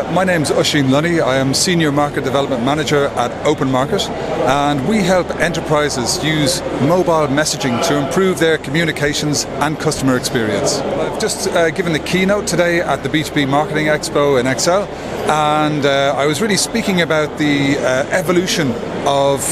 My name's Oisin Lunny. I am Senior Market Development Manager at Openmarket, and we help enterprises use mobile messaging to improve their communications and customer experience. I've just given the keynote today at the B2B Marketing Expo in Excel, and I was really speaking about the evolution of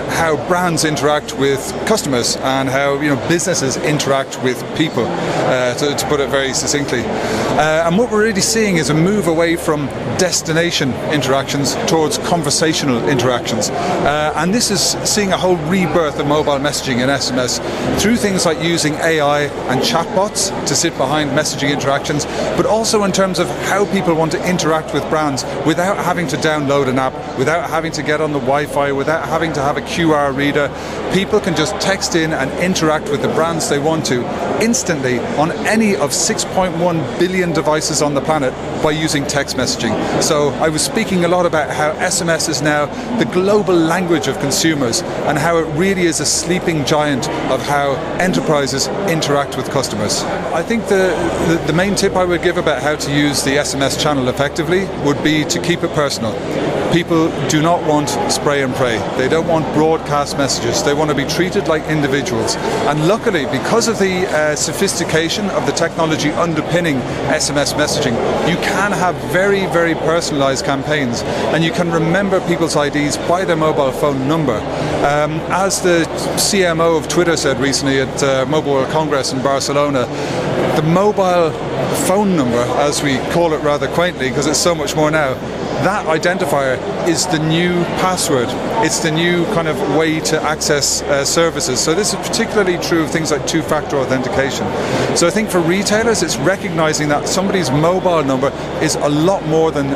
how brands interact with customers and how businesses interact with people, to put it very succinctly. And what we're really seeing is a move away from destination interactions towards conversational interactions. And this is seeing a whole rebirth of mobile messaging and SMS through things like using AI and chatbots to sit behind messaging interactions, but also in terms of how people want to interact with brands without having to download an app, without having to get on the Wi-Fi, without having to have a QR reader. People can just text in and interact with the brands they want to instantly on any of 6.1 billion devices on the planet by using text messaging. So I was speaking a lot about how SMS is now the global language of consumers and how it really is a sleeping giant of how enterprises interact with customers. I think the main tip I would give about how to use the SMS channel effectively would be to keep it personal. People do not want spray and pray. They don't want broadcast messages. They want to be treated like individuals. And luckily, because of the sophistication of the technology underpinning SMS messaging, you can have very, very personalized campaigns, and you can remember people's IDs by their mobile phone number. As the CMO of Twitter said recently at Mobile World Congress in Barcelona, the mobile phone number, as we call it rather quaintly because it's so much more now, that identifier is the new password. It's the new kind of way to access services. So this is particularly true of things like two-factor authentication. So I think for retailers, it's recognizing that somebody's mobile number is a lot more than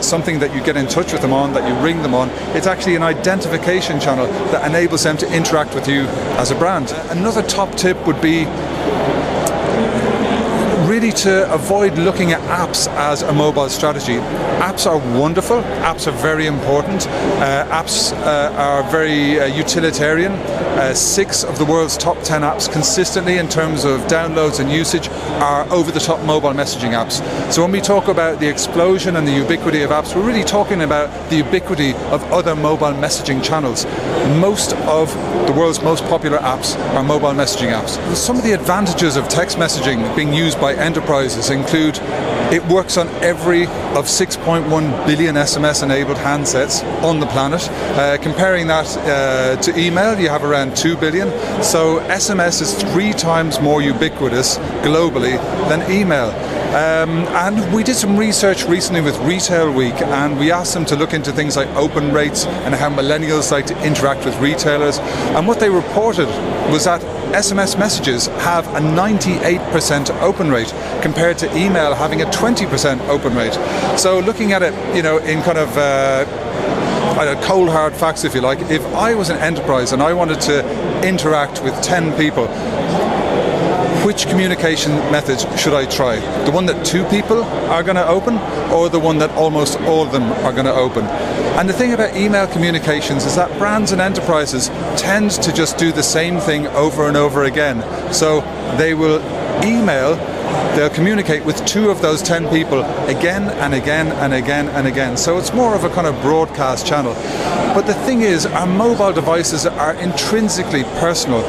something that you get in touch with them on, that you ring them on. It's actually an identification channel that enables them to interact with you as a brand. Another top tip would be really to avoid looking at apps as a mobile strategy. Apps are wonderful, apps are very important, apps are very utilitarian. 6 of the world's top 10 apps consistently in terms of downloads and usage are over-the-top mobile messaging apps. So when we talk about the explosion and the ubiquity of apps, we're really talking about the ubiquity of other mobile messaging channels. Most of the world's most popular apps are mobile messaging apps. Some of the advantages of text messaging being used by enterprises include it works on every of 6.1 billion SMS-enabled handsets on the planet. Comparing that to email, you have around 2 billion. So SMS is 3 times more ubiquitous globally than email. And we did some research recently with Retail Week, and we asked them to look into things like open rates and how millennials like to interact with retailers. And what they reported was that SMS messages have a 98% open rate compared to email having a 20% open rate. So looking at it, in kind of cold hard facts, if you like, if I was an enterprise and I wanted to interact with 10 people, which communication methods should I try? The one that 2 people are going to open, or the one that almost all of them are going to open? And the thing about email communications is that brands and enterprises tend to just do the same thing over and over again. So they will email, they'll communicate with 2 of those 10 people again and again and again and again. So it's more of a kind of broadcast channel. But the thing is, our mobile devices are intrinsically personal.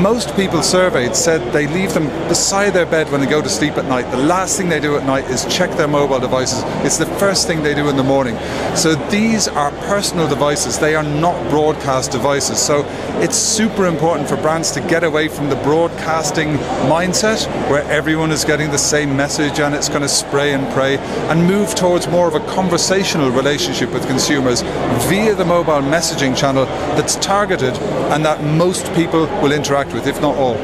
Most people surveyed said they leave them beside their bed when they go to sleep at night. The last thing they do at night is check their mobile devices. It's the first thing they do in the morning. So these are personal devices. They are not broadcast devices. So it's super important for brands to get away from the broadcasting mindset where everyone is getting the same message and it's going to spray and pray, and move towards more of a conversational relationship with consumers via the mobile messaging channel that's targeted and that most people will interact with, if not all.